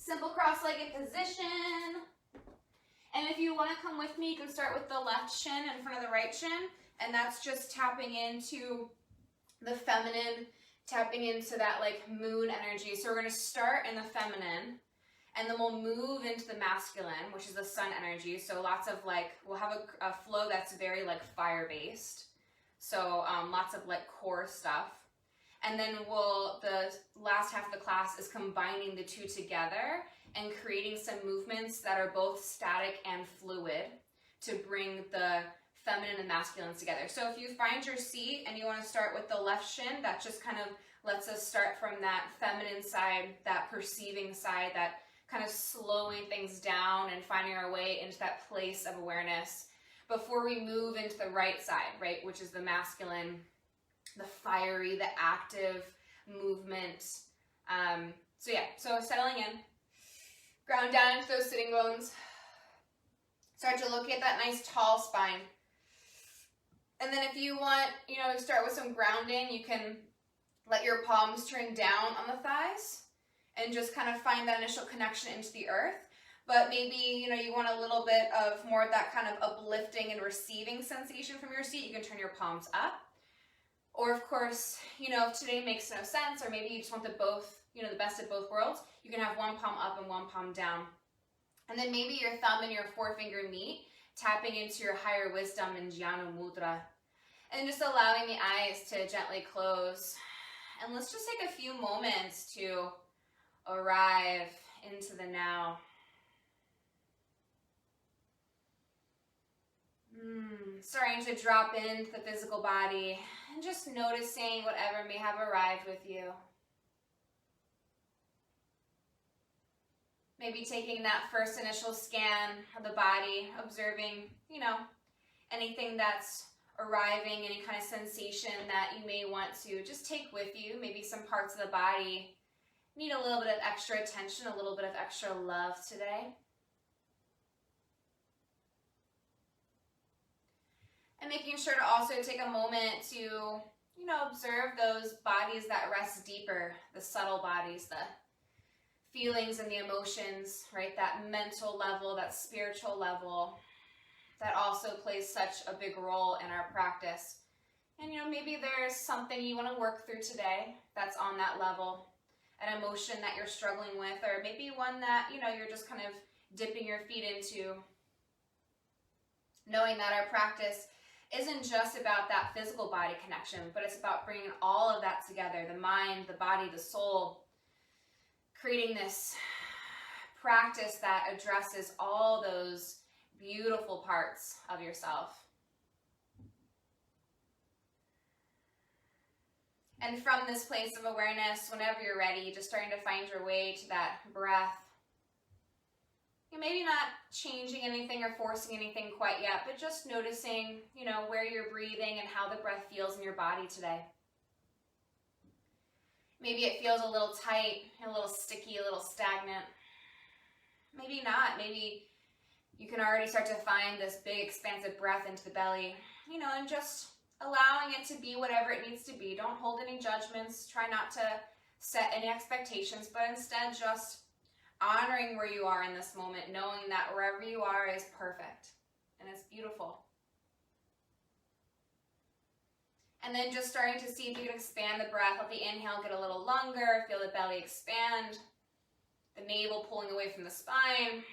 Simple cross-legged position. And if you want to come with me, you can start with the left shin in front of the right shin. And that's just tapping into the feminine, tapping into that like moon energy. So we're going to start in the feminine, and then we'll move into the masculine, which is the sun energy. So lots of like, we'll have a flow that's very like fire-based. So lots of like core stuff. And then the last half of the class is combining the two together and creating some movements that are both static and fluid to bring the feminine and masculine together. So if you find your seat and you want to start with the left shin, that just kind of lets us start from that feminine side, that perceiving side, that kind of slowing things down and finding our way into that place of awareness before we move into the right side, right, which is the masculine, the fiery, the active movement. So settling in, ground down into those sitting bones. Start to locate that nice tall spine. And then if you want, to start with some grounding, you can let your palms turn down on the thighs and just kind of find that initial connection into the earth. But maybe, you want a little bit of more of that kind of uplifting and receiving sensation from your seat. You can turn your palms up. Or of course, if today makes no sense, or maybe you just want the best of both worlds, you can have one palm up and one palm down. And then maybe your thumb and your forefinger meet, tapping into your higher wisdom in Jnana Mudra. And just allowing the eyes to gently close. And let's just take a few moments to arrive into the now. Starting to drop into the physical body and just noticing whatever may have arrived with you. Maybe taking that first initial scan of the body, observing, anything that's arriving, any kind of sensation that you may want to just take with you. Maybe some parts of the body need a little bit of extra attention, a little bit of extra love today. And making sure to also take a moment to, observe those bodies that rest deeper, the subtle bodies, the feelings and the emotions, right? That mental level, that spiritual level, that also plays such a big role in our practice. And, maybe there's something you want to work through today that's on that level, an emotion that you're struggling with, or maybe one that, you're just kind of dipping your feet into. Knowing that our practice isn't just about that physical body connection, but it's about bringing all of that together, the mind, the body, the soul, creating this practice that addresses all those beautiful parts of yourself. And from this place of awareness, whenever you're ready, just starting to find your way to that breath. Maybe not changing anything or forcing anything quite yet, but just noticing, where you're breathing and how the breath feels in your body today. Maybe it feels a little tight, a little sticky, a little stagnant. Maybe not. Maybe you can already start to find this big expansive breath into the belly, and just allowing it to be whatever it needs to be. Don't hold any judgments. Try not to set any expectations, but instead just honoring where you are in this moment, knowing that wherever you are is perfect and it's beautiful. And then just starting to see if you can expand the breath. Let the inhale get a little longer. Feel the belly expand. The navel pulling away from the spine.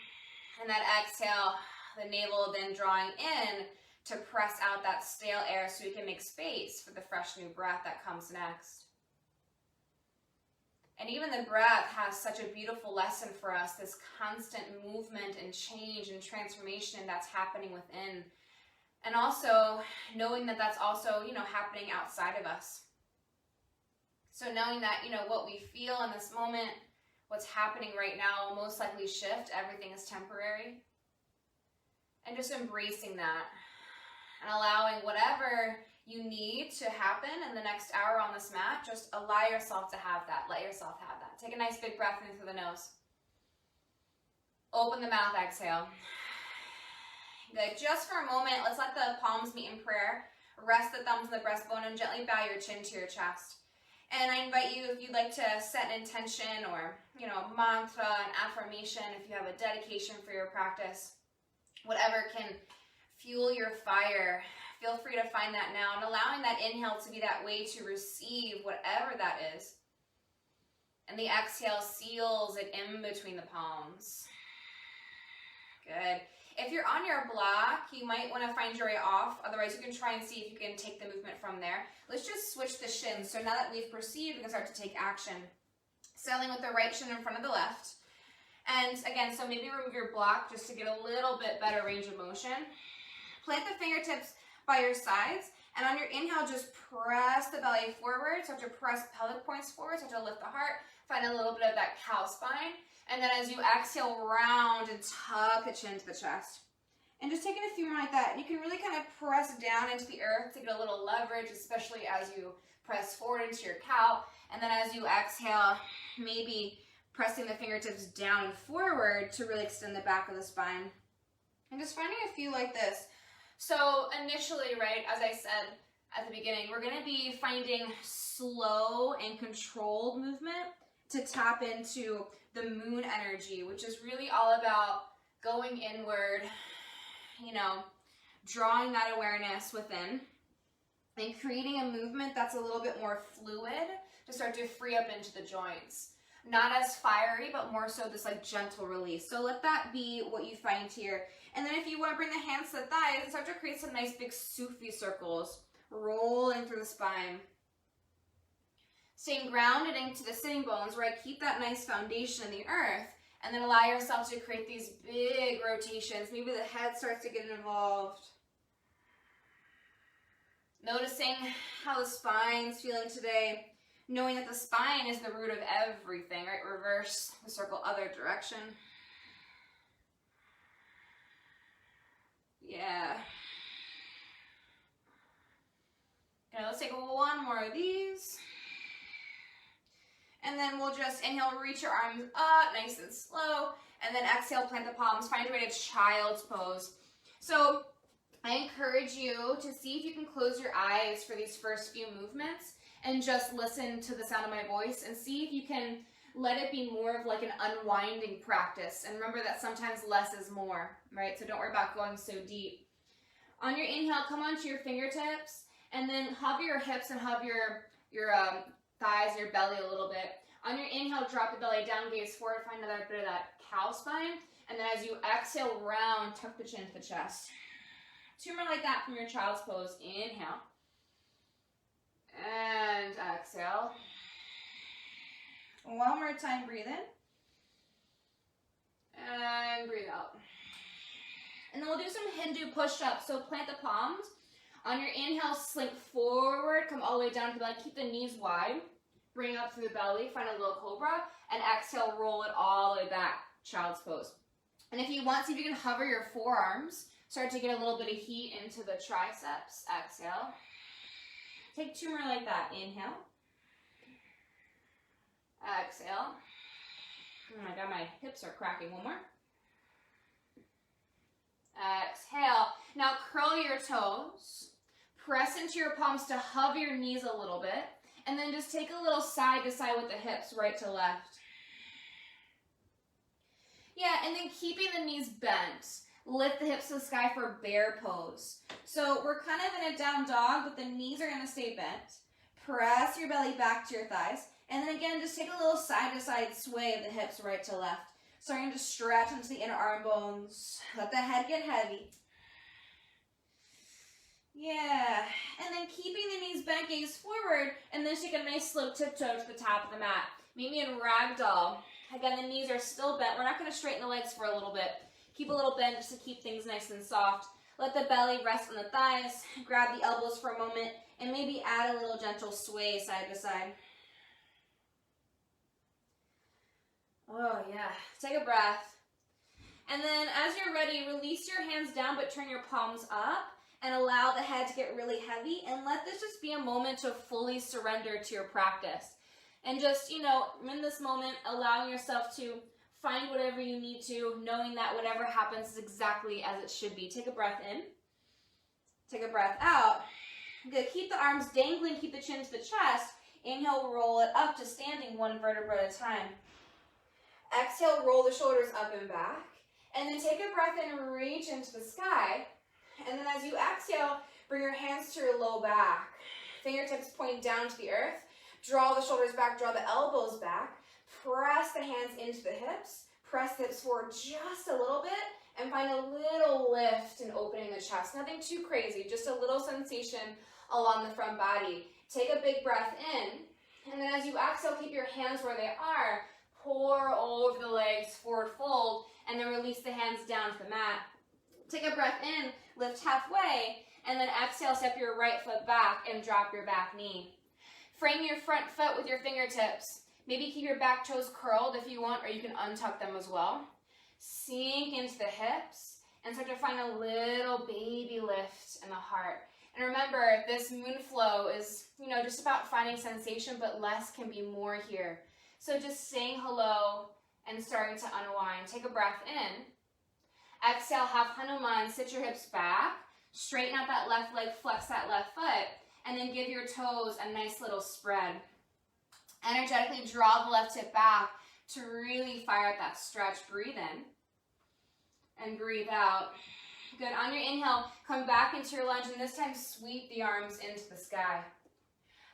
And that exhale, the navel then drawing in to press out that stale air so we can make space for the fresh new breath that comes next. And even the breath has such a beautiful lesson for us, this constant movement and change and transformation that's happening within. And also knowing that that's also, happening outside of us. So knowing that, what we feel in this moment, what's happening right now will most likely shift. Everything is temporary. And just embracing that and allowing whatever you need to happen in the next hour on this mat, just allow yourself to have that. Let yourself have that. Take a nice big breath in through the nose. Open the mouth, exhale. Good. Just for a moment, let's let the palms meet in prayer. Rest the thumbs on the breastbone and gently bow your chin to your chest. And I invite you, if you'd like to set an intention or, you know, mantra, an affirmation, if you have a dedication for your practice, whatever can fuel your fire, feel free to find that now. And allowing that inhale to be that way to receive whatever that is. And the exhale seals it in between the palms. Good. If you're on your block, you might want to find your way off. Otherwise, you can try and see if you can take the movement from there. Let's just switch the shins. So now that we've perceived, we can start to take action. Settling with the right shin in front of the left. And again, so maybe remove your block just to get a little bit better range of motion. Plant the fingertips by your sides. And on your inhale, just press the belly forward. Start to press pelvic points forward. Start to lift the heart. Find a little bit of that cow spine. And then as you exhale, round and tuck the chin to the chest. And just taking a few more like that. And you can really kind of press down into the earth to get a little leverage, especially as you press forward into your cow. And then as you exhale, maybe pressing the fingertips down and forward to really extend the back of the spine. And just finding a few like this. So initially, right, as I said at the beginning, we're going to be finding slow and controlled movement to tap into the moon energy, which is really all about going inward, you know, drawing that awareness within and creating a movement that's a little bit more fluid to start to free up into the joints. Not as fiery, but more so this like gentle release. So let that be what you find here. And then if you want to bring the hands to the thighs, start to create some nice big Sufi circles, rolling through the spine. Staying grounded into the sitting bones, where I keep that nice foundation in the earth, and then allow yourself to create these big rotations. Maybe the head starts to get involved. Noticing how the spine's feeling today, knowing that the spine is the root of everything, right? Reverse the circle other direction. Yeah. Okay, let's take one more of these. And then we'll just inhale, reach your arms up, nice and slow. And then exhale, plant the palms, find your way to child's pose. So I encourage you to see if you can close your eyes for these first few movements and just listen to the sound of my voice and see if you can let it be more of like an unwinding practice. And remember that sometimes less is more, right? So don't worry about going so deep. On your inhale, come onto your fingertips and then hover your hips and hover your thighs and your belly a little bit. On your inhale, drop the belly down, gaze forward, find another bit of that cow spine. And then as you exhale, round, tuck the chin to the chest. Two more like that from your child's pose. Inhale. And exhale. One more time, breathe in. And breathe out. And then we'll do some Hindu push-ups. So plant the palms. On your inhale, slink forward, come all the way down to the belly. Keep the knees wide. Bring up through the belly, find a little cobra. And exhale, roll it all the way back. Child's pose. And if you want, see if you can hover your forearms. Start to get a little bit of heat into the triceps. Exhale. Take two more like that. Inhale. Exhale. Oh my God, my hips are cracking. One more. Exhale. Now curl your toes. Press into your palms to hover your knees a little bit. And then just take a little side to side with the hips, right to left. Yeah, and then keeping the knees bent. Lift the hips to the sky for bear pose. So we're kind of in a down dog, but the knees are going to stay bent. Press your belly back to your thighs. And then again, just take a little side-to-side sway of the hips right to left. Starting to stretch into the inner arm bones. Let the head get heavy. Yeah. And then keeping the knees bent, gaze forward. And then take a nice slow tiptoe to the top of the mat. Meet me in ragdoll. Again, the knees are still bent. We're not going to straighten the legs for a little bit. Keep a little bend just to keep things nice and soft. Let the belly rest on the thighs. Grab the elbows for a moment. And maybe add a little gentle sway side to side. Oh, yeah. Take a breath. And then as you're ready, release your hands down, but turn your palms up. And allow the head to get really heavy. And let this just be a moment to fully surrender to your practice. And just, you know, in this moment, allowing yourself to find whatever you need to, knowing that whatever happens is exactly as it should be. Take a breath in. Take a breath out. Good. Keep the arms dangling. Keep the chin to the chest. Inhale, roll it up to standing, one vertebra at a time. Exhale, roll the shoulders up and back. And then take a breath in and reach into the sky. And then as you exhale, bring your hands to your low back. Fingertips point down to the earth. Draw the shoulders back, draw the elbows back. Press the hands into the hips. Press the hips forward just a little bit. And find a little lift and opening the chest. Nothing too crazy, just a little sensation along the front body. Take a big breath in. And then as you exhale, keep your hands where they are. Pour over the legs, forward fold, and then release the hands down to the mat. Take a breath in, lift halfway, and then exhale, step your right foot back and drop your back knee. Frame your front foot with your fingertips. Maybe keep your back toes curled if you want, or you can untuck them as well. Sink into the hips and start to find a little baby lift in the heart. And remember, this moon flow is, just about finding sensation, but less can be more here. So just saying hello and starting to unwind. Take a breath in. Exhale, half Hanuman, sit your hips back. Straighten out that left leg, flex that left foot, and then give your toes a nice little spread. Energetically draw the left hip back to really fire up that stretch. Breathe in and breathe out. Good. On your inhale, come back into your lunge, and this time sweep the arms into the sky.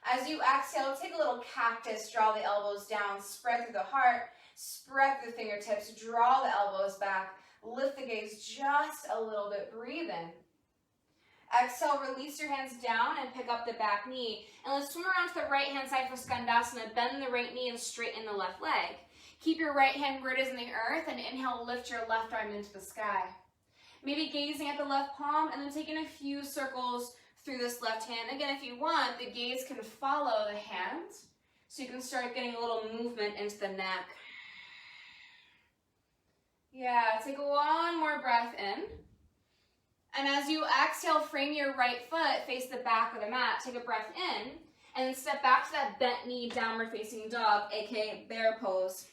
As you exhale, take a little cactus, draw the elbows down, spread through the heart, spread through the fingertips, draw the elbows back, lift the gaze just a little bit, breathe in. Exhale, release your hands down and pick up the back knee. And let's swim around to the right hand side for Skandasana. Bend the right knee and straighten the left leg. Keep your right hand where it is in the earth, and inhale, lift your left arm into the sky. Maybe gazing at the left palm and then taking a few circles through this left hand. Again, if you want, the gaze can follow the hand, so you can start getting a little movement into the neck. Yeah, take one more breath in. And as you exhale, frame your right foot, face the back of the mat. Take a breath in, and then step back to that bent knee, downward facing dog, aka bear pose.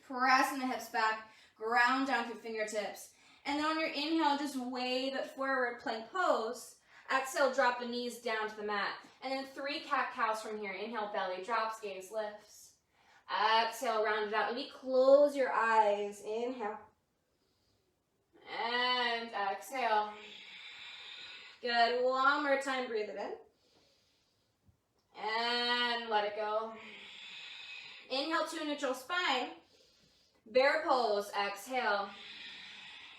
Pressing the hips back, ground down through fingertips. And then on your inhale, just wave it forward, plank pose. Exhale, drop the knees down to the mat. And then 3 cat-cows from here. Inhale, belly drops, gaze lifts. Exhale, round it out. Maybe close your eyes. Inhale. And exhale. Good. One more time, breathe it in. And let it go. Inhale to neutral spine. Bear pose. Exhale.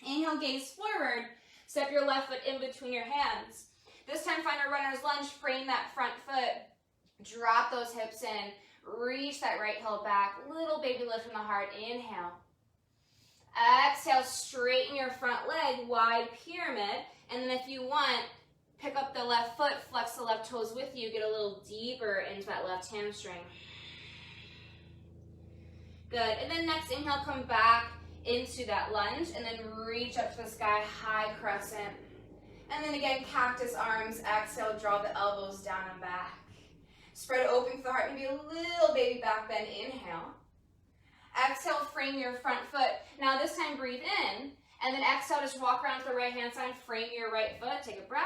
Inhale, gaze forward. Step your left foot in between your hands. This time, find a runner's lunge. Frame that front foot. Drop those hips in. Reach that right heel back. Little baby lift from the heart. Inhale. Exhale, straighten your front leg, wide pyramid. And then if you want, pick up the left foot, flex the left toes with you. Get a little deeper into that left hamstring. Good. And then next, inhale, come back into that lunge. And then reach up to the sky, high crescent. And then again, cactus arms. Exhale, draw the elbows down and back. Spread open for the heart. Maybe a little baby back bend. Inhale. Exhale, frame your front foot. Now this time, breathe in. And then exhale, just walk around to the right hand side. Frame your right foot. Take a breath.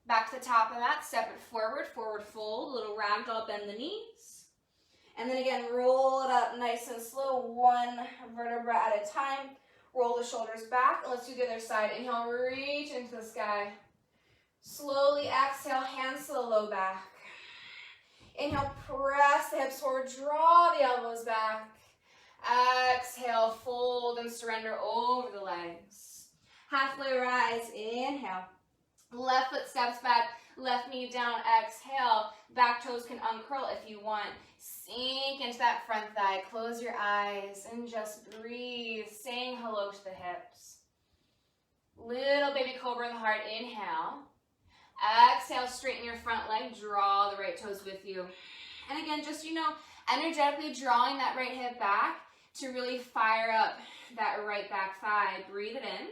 Back to the top of that. Step it forward. Forward fold. A little ragdoll. Bend the knees. And then again, roll it up nice and slow. 1 vertebra at a time. Roll the shoulders back. Let's do the other side. Inhale, reach into the sky. Slowly exhale, hands to the low back. Inhale, press the hips forward. Draw the elbows back. Exhale, fold and surrender over the legs. Halfway rise, inhale. Left foot steps back, left knee down, exhale. Back toes can uncurl if you want. Sink into that front thigh, close your eyes and just breathe, saying hello to the hips. Little baby cobra in the heart, inhale. Exhale, straighten your front leg, draw the right toes with you. And again, just, energetically drawing that right hip back to really fire up that right back thigh. Breathe it in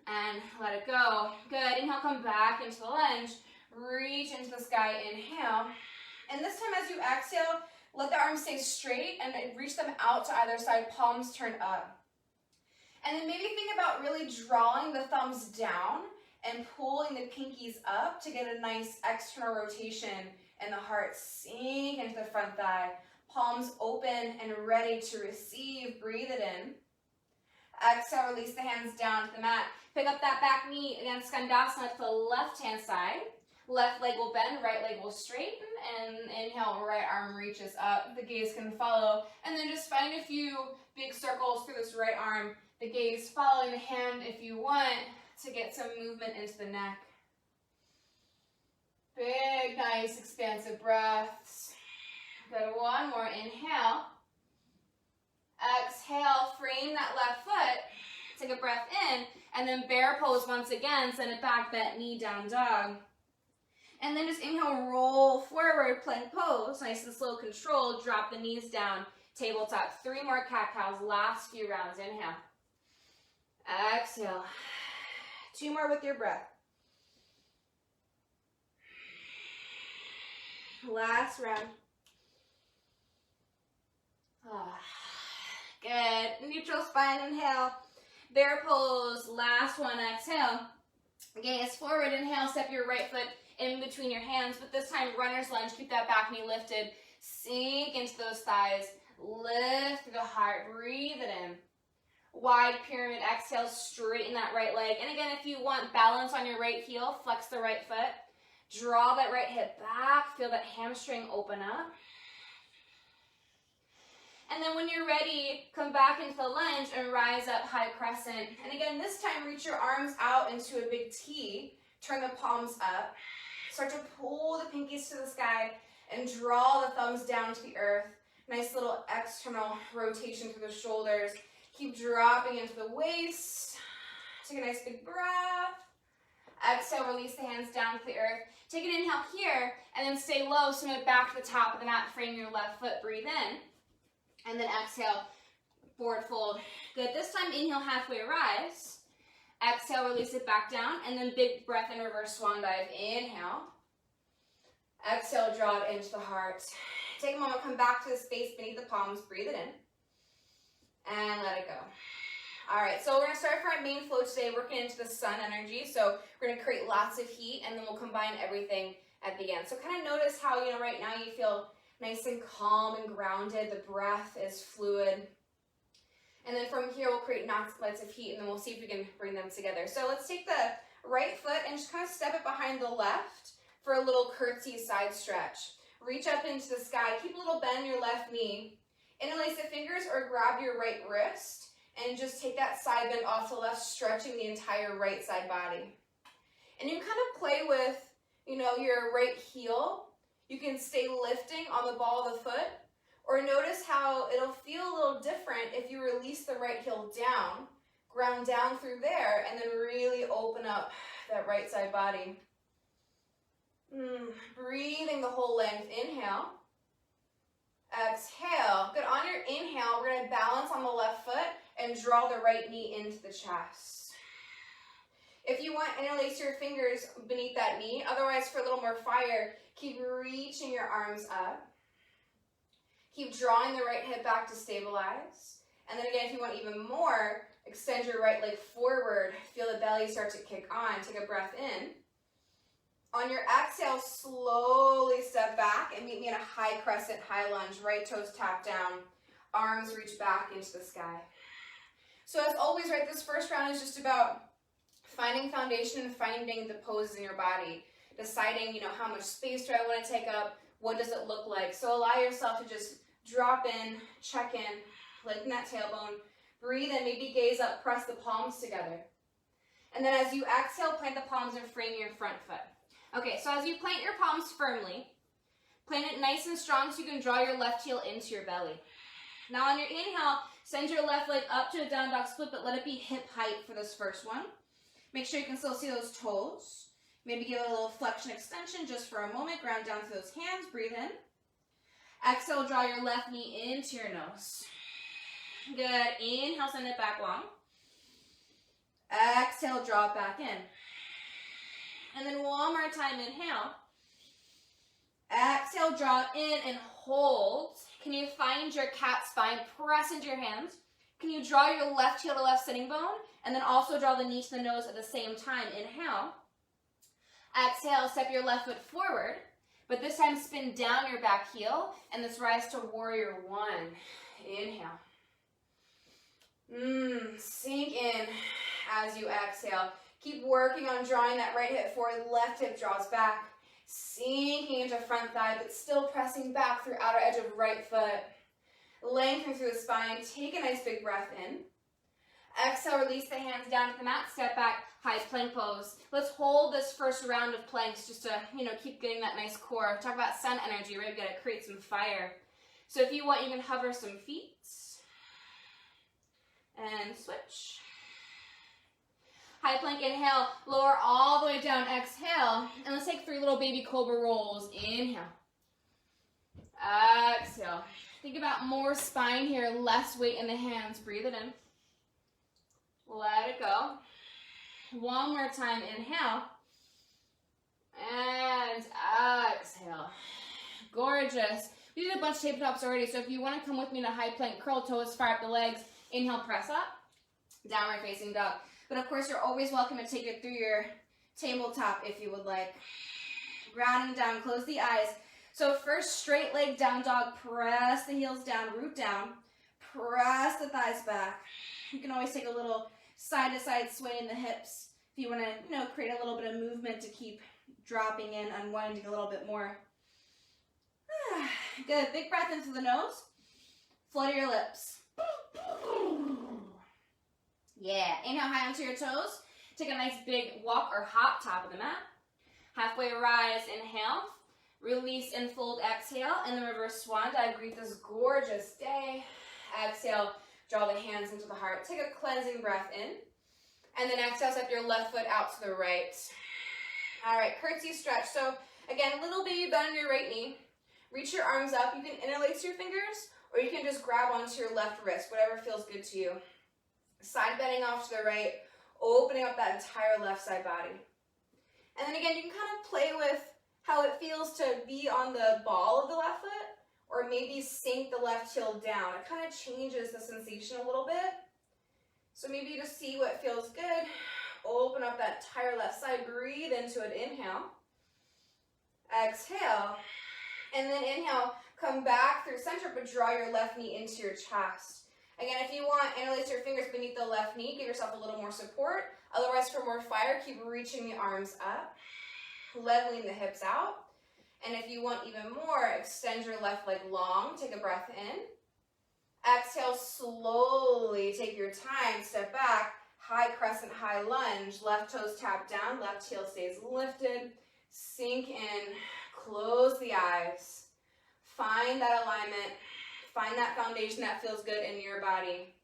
and let it go. Good. Inhale, come back into the lunge. Reach into the sky. Inhale. And this time as you exhale, let the arms stay straight and reach them out to either side. Palms turn up. And then maybe think about really drawing the thumbs down and pulling the pinkies up to get a nice external rotation and the heart sink into the front thigh. Palms open and ready to receive. Breathe it in. Exhale, release the hands down to the mat. Pick up that back knee against Skandasana to the left-hand side. Left leg will bend, right leg will straighten, and inhale, right arm reaches up. The gaze can follow, and then just find a few big circles through this right arm. The gaze following the hand if you want to get some movement into the neck. Big, nice, expansive breaths. Good, one more, inhale. Exhale, frame that left foot. Take a breath in, and then bear pose once again. Send it back, bent knee, down dog. And then just inhale, roll forward, plank pose. Nice and slow, controlled. Drop the knees down, tabletop. 3 more cat-cows, last few rounds. Inhale. Exhale. 2 more with your breath. Last round. Good. Neutral spine, inhale. Bear pose, last one, exhale. Gaze forward, inhale, step your right foot in between your hands, but this time runner's lunge, keep that back knee lifted. Sink into those thighs, lift through the heart, breathe it in. Wide pyramid, exhale, straighten that right leg. And again, if you want balance on your right heel, flex the right foot. Draw that right hip back, feel that hamstring open up. And then when you're ready, come back into the lunge and rise up high crescent. And again, this time reach your arms out into a big T. Turn the palms up. Start to pull the pinkies to the sky and draw the thumbs down to the earth. Nice little external rotation through the shoulders. Keep dropping into the waist. Take a nice big breath. Exhale, release the hands down to the earth. Take an inhale here and then stay low. Swim it back to the top of the mat. Frame your left foot. Breathe in. And then exhale, forward fold. Good. This time, inhale, halfway rise. Exhale, release it back down. And then big breath in reverse swan dive. Inhale. Exhale, draw it into the heart. Take a moment, come back to the space beneath the palms. Breathe it in. And let it go. All right, so we're going to start for our main flow today, working into the sun energy. So we're going to create lots of heat, and then we'll combine everything at the end. So kind of notice how, right now you feel nice and calm and grounded. The breath is fluid. And then from here, we'll create lots of heat, and then we'll see if we can bring them together. So let's take the right foot and just kind of step it behind the left for a little curtsy side stretch. Reach up into the sky. Keep a little bend in your left knee. Interlace the fingers or grab your right wrist and just take that side bend off to the left, stretching the entire right side body. And you can kind of play with, your right heel. You can stay lifting on the ball of the foot, or notice how it'll feel a little different if you release the right heel down, ground down through there, and then really open up that right side body. Breathing the whole length. Inhale. Exhale. Good. On your inhale, we're going to balance on the left foot and draw the right knee into the chest. If you want, interlace your fingers beneath that knee. Otherwise, for a little more fire, keep reaching your arms up. Keep drawing the right hip back to stabilize. And then again, if you want even more, extend your right leg forward. Feel the belly start to kick on. Take a breath in. On your exhale, slowly step back and meet me in a high crescent, high lunge. Right toes tap down. Arms reach back into the sky. So as always, right, this first round is just about finding foundation and finding the poses in your body. Deciding, how much space do I want to take up? What does it look like? So allow yourself to just drop in, check in, lengthen that tailbone. Breathe in, maybe gaze up, press the palms together. And then as you exhale, plant the palms and frame your front foot. Okay, so as you plant your palms firmly, plant it nice and strong so you can draw your left heel into your belly. Now on your inhale, send your left leg up to a down dog split, but let it be hip height for this first one. Make sure you can still see those toes. Maybe give it a little flexion extension just for a moment. Ground down through those hands. Breathe in. Exhale, draw your left knee into your nose. Good. Inhale, send it back long. Exhale, draw it back in. And then one more time, inhale. Exhale, draw it in and hold. Can you find your cat spine? Press into your hands. Can you draw your left heel to left sitting bone? And then also draw the knee to the nose at the same time. Inhale. Exhale, step your left foot forward. But this time, spin down your back heel, and let's rise to warrior one. Inhale. Sink in as you exhale. Keep working on drawing that right hip forward, left hip draws back. Sinking into front thigh, but still pressing back through outer edge of right foot. Lengthen through the spine. Take a nice big breath in. Exhale, release the hands down to the mat. Step back, high plank pose. Let's hold this first round of planks just to, keep getting that nice core. Talk about sun energy, right? We've got to create some fire. So if you want, you can hover some feet. And switch. High plank, inhale, lower all the way down, exhale. And let's take 3 little baby cobra rolls. Inhale. Exhale. Think about more spine here, less weight in the hands. Breathe it in. Let it go. One more time, inhale. And exhale. Gorgeous. We did a bunch of tabletops already, so if you want to come with me to high plank, curl toes, fire up the legs. Inhale, press up. Downward facing dog. But of course, you're always welcome to take it through your tabletop if you would like. Grounding down, close the eyes. So first, straight leg down dog, press the heels down, root down, press the thighs back. You can always take a little side to side sway in the hips if you want to, create a little bit of movement to keep dropping in, unwinding a little bit more. Good, big breath in through the nose. Flutter your lips. Yeah, inhale high onto your toes. Take a nice big walk or hop top of the mat. Halfway rise, inhale. Release and fold, exhale. And the reverse swan dive. Greet this gorgeous day. Exhale, draw the hands into the heart. Take a cleansing breath in. And then exhale, step your left foot out to the right. All right, curtsy stretch. So again, little baby bend on your right knee. Reach your arms up. You can interlace your fingers, or you can just grab onto your left wrist, whatever feels good to you. Side bending off to the right, opening up that entire left side body. And then again, you can kind of play with how it feels to be on the ball of the left foot, or maybe sink the left heel down. It kind of changes the sensation a little bit. So maybe you just see what feels good. Open up that entire left side, breathe into it, inhale. Exhale. And then inhale, come back through center, but draw your left knee into your chest. Again, if you want, interlace your fingers beneath the left knee, give yourself a little more support. Otherwise, for more fire, keep reaching the arms up, leveling the hips out. And if you want even more, extend your left leg long, take a breath in. Exhale, slowly take your time, step back, high crescent, high lunge, left toes tap down, left heel stays lifted, sink in, close the eyes, find that alignment. Find that foundation that feels good in your body.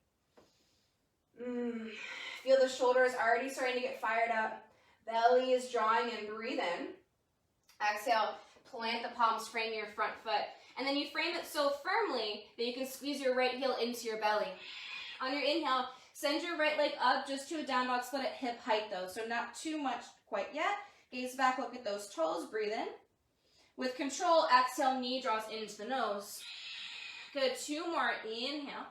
Feel the shoulders already starting to get fired up. Belly is drawing in. Breathe in. Exhale. Plant the palms, frame your front foot. And then you frame it so firmly that you can squeeze your right heel into your belly. On your inhale, send your right leg up just to a down dog split at hip height though. So not too much quite yet. Gaze back, look at those toes. Breathe in. With control, exhale, knee draws into the nose. Good, 2 more. Inhale.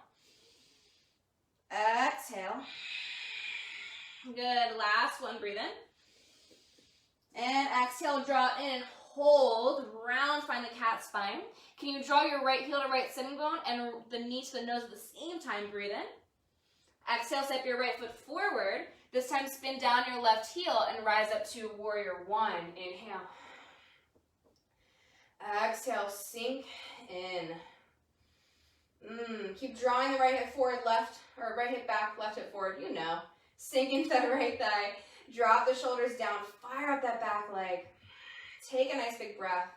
Exhale. Good, last one. Breathe in. And exhale, draw in. Hold, round, find the cat spine. Can you draw your right heel to right sitting bone and the knee to the nose at the same time? Breathe in. Exhale, step your right foot forward. This time spin down your left heel and rise up to warrior one. Inhale. Exhale, sink in. Keep drawing the right hip forward, left, or right hip back, left hip forward, Sink into that right thigh. Drop the shoulders down. Fire up that back leg. Take a nice big breath.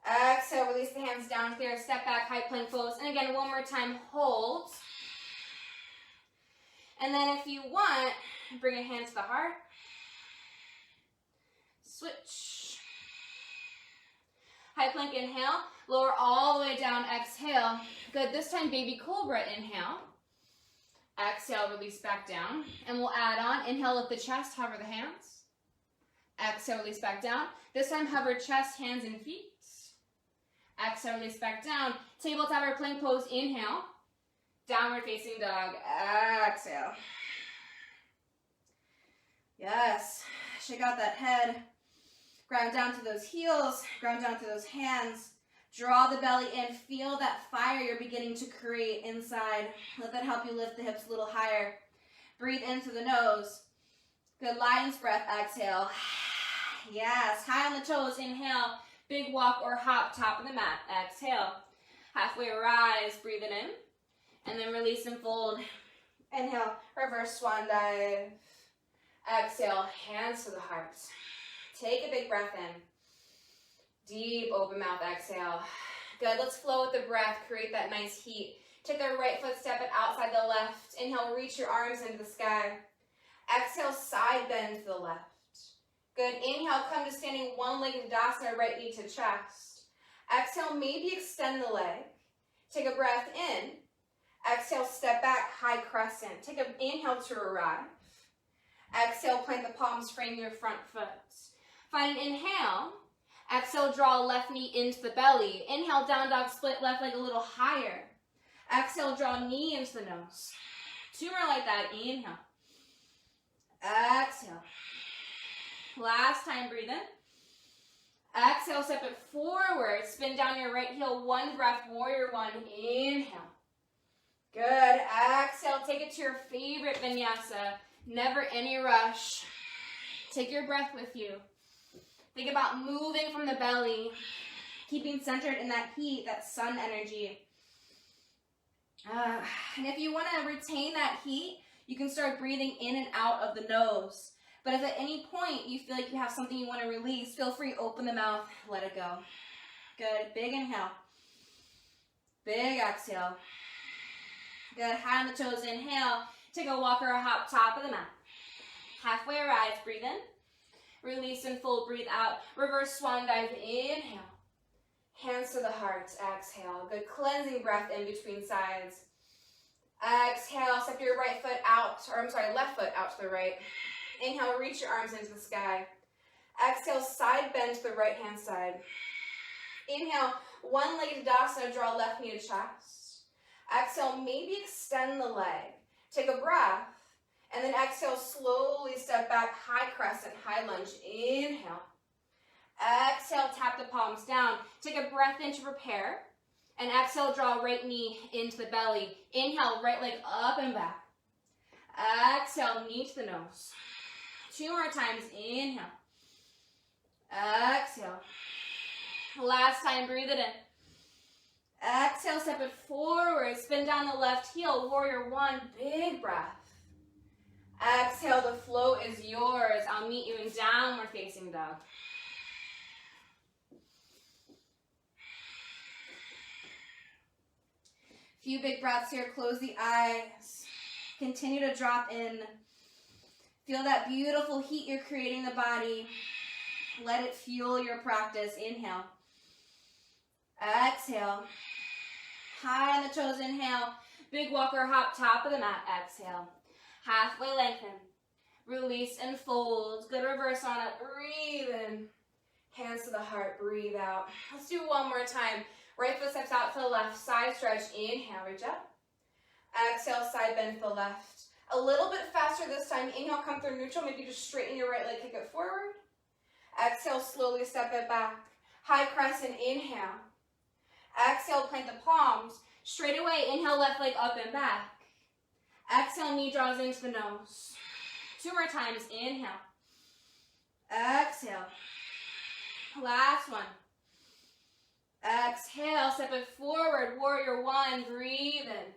Exhale, release the hands down, clear, step back, high plank pose. And again, one more time, hold. And then if you want, bring your hands to the heart. Switch. High plank, inhale. Lower all the way down, exhale. Good, this time baby cobra, inhale. Exhale, release back down. And we'll add on, inhale, lift the chest, hover the hands. Exhale, release back down. This time, hover chest, hands, and feet. Exhale, release back down. Tabletop or plank pose, inhale. Downward facing dog, exhale. Yes, shake out that head. Ground down to those heels, ground down to those hands. Draw the belly in. Feel that fire you're beginning to create inside. Let that help you lift the hips a little higher. Breathe in through the nose. Good lion's breath. Exhale. Yes. High on the toes. Inhale. Big walk or hop. Top of the mat. Exhale. Halfway rise. Breathe it in. And then release and fold. Inhale. Reverse swan dive. Exhale. Hands to the heart. Take a big breath in. Deep open mouth, exhale. Good, let's flow with the breath, create that nice heat. Take the right foot, step it outside the left. Inhale, reach your arms into the sky. Exhale, side bend to the left. Good, inhale, come to standing one-legged Tadasana, right knee to chest. Exhale, maybe extend the leg. Take a breath in. Exhale, step back, high crescent. Take an inhale to arrive. Exhale, plant the palms, frame your front foot. Find an inhale. Exhale, draw left knee into the belly. Inhale, down dog, split left leg a little higher. Exhale, draw knee into the nose. 2 more like that. Inhale. Exhale. Last time, breathe in. Exhale, step it forward. Spin down your right heel. 1 breath, warrior 1. Inhale. Good. Exhale, take it to your favorite vinyasa. Never any rush. Take your breath with you. Think about moving from the belly, keeping centered in that heat, that sun energy. And if you want to retain that heat, you can start breathing in and out of the nose. But if at any point you feel like you have something you want to release, feel free, open the mouth, let it go. Good, big inhale. Big exhale. Good, high on the toes, inhale. Take a walk or a hop, top of the mat. Halfway rise, breathe in. Release and fold, breathe out. Reverse swan dive, inhale. Hands to the heart, exhale. Good cleansing breath in between sides. Exhale, step your right foot out, left foot out to the right. Inhale, reach your arms into the sky. Exhale, side bend to the right hand side. Inhale, one-legged Tadasana, draw left knee to chest. Exhale, maybe extend the leg. Take a breath. And then exhale, slowly step back, high crescent, high lunge. Inhale. Exhale, tap the palms down. Take a breath in to prepare. And exhale, draw right knee into the belly. Inhale, right leg up and back. Exhale, knee to the nose. 2 more times. Inhale. Exhale. Last time, breathe it in. Exhale, step it forward. Spin down the left heel, warrior 1. Big breath. Exhale, the flow is yours. I'll meet you in downward facing dog. Few big breaths here. Close the eyes. Continue to drop in. Feel that beautiful heat you're creating in the body. Let it fuel your practice. Inhale. Exhale. High on the toes. Inhale. Big walker hop, top of the mat. Exhale. Halfway lengthen. Release and fold. Good reverse on it. Breathe in. Hands to the heart. Breathe out. Let's do 1 more time. Right foot steps out to the left. Side stretch. Inhale. Reach up. Exhale. Side bend to the left. A little bit faster this time. Inhale. Come through neutral. Maybe just straighten your right leg. Kick it forward. Exhale. Slowly step it back. High crescent. Inhale. Exhale. Plant the palms. Straight away. Inhale. Left leg up and back. Exhale, knee draws into the nose. 2 more times. Inhale. Exhale. Last one. Exhale, step it forward. Warrior 1, breathe in.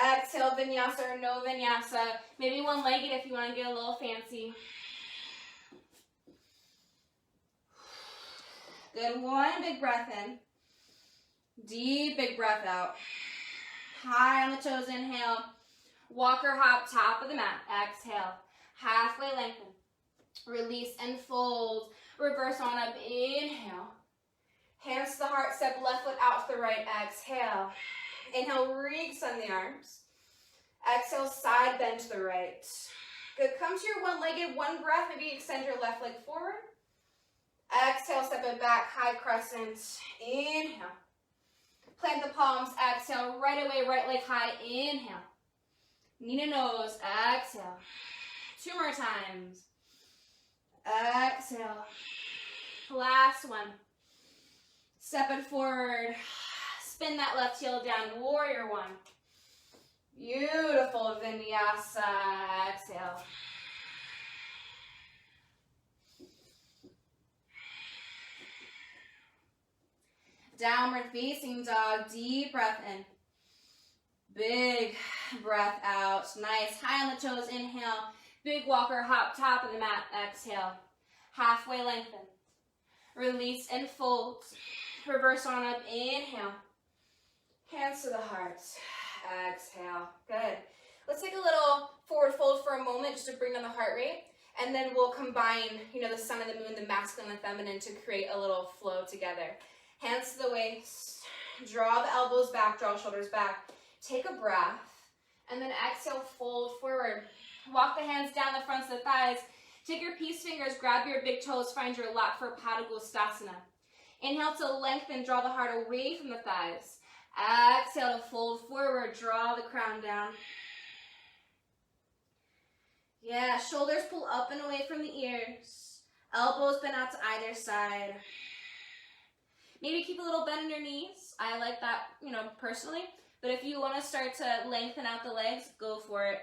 Exhale, vinyasa or no vinyasa. Maybe one-legged if you want to get a little fancy. Good, 1 big breath in. Deep, big breath out. High on the toes, inhale. Walker hop, top of the mat. Exhale. Halfway lengthen. Release and fold. Reverse on up. Inhale. Hands to the heart. Step left foot out to the right. Exhale. Inhale. Re-extend the arms. Exhale. Side bend to the right. Good. Come to your one-legged. 1 breath. Maybe extend your left leg forward. Exhale. Step it back. High crescent. Inhale. Plant the palms, exhale, right away, right leg high, inhale. Knee to nose, exhale. 2 more times. Exhale. Last one. Step it forward. Spin that left heel down. Warrior one. Beautiful vinyasa. Exhale. Downward facing dog. Deep breath in. Big breath out. Nice. High on the toes. Inhale. Big walker hop. Top of the mat. Exhale. Halfway lengthen. Release and fold. Reverse on up. Inhale. Hands to the heart. Exhale. Good. Let's take a little forward fold for a moment just to bring down the heart rate. And then we'll combine, the sun and the moon, the masculine and feminine, to create a little flow together. Hands to the waist. Draw the elbows back. Draw the shoulders back. Take a breath. And then exhale, fold forward. Walk the hands down the fronts of the thighs. Take your peace fingers, grab your big toes, find your lat for Padagostasana. Inhale to lengthen, draw the heart away from the thighs. Exhale to fold forward, draw the crown down. Yeah, shoulders pull up and away from the ears. Elbows bend out to either side. Maybe keep a little bend in your knees. I like that, personally. But if you want to start to lengthen out the legs, go for it.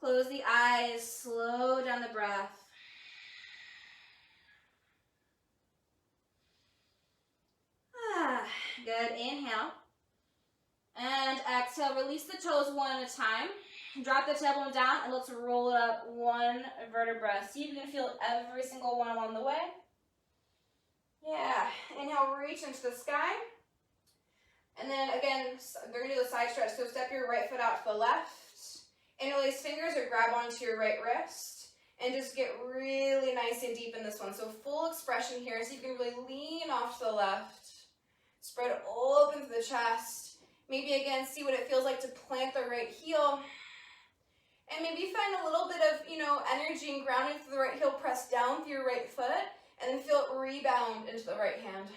Close the eyes, slow down the breath. Good, inhale. And exhale, release the toes one at a time. Drop the tailbone down and let's roll it up one vertebra. See if you can feel every single one along the way. Yeah, inhale, reach into the sky. And then again, we're gonna do the side stretch. So step your right foot out to the left. Interlace fingers or grab onto your right wrist and just get really nice and deep in this one. So full expression here, so you can really lean off to the left. Spread open through the chest. Maybe again, see what it feels like to plant the right heel. And maybe find a little bit of, energy and grounding through the right heel. Press down through your right foot and then feel it rebound into the right hand.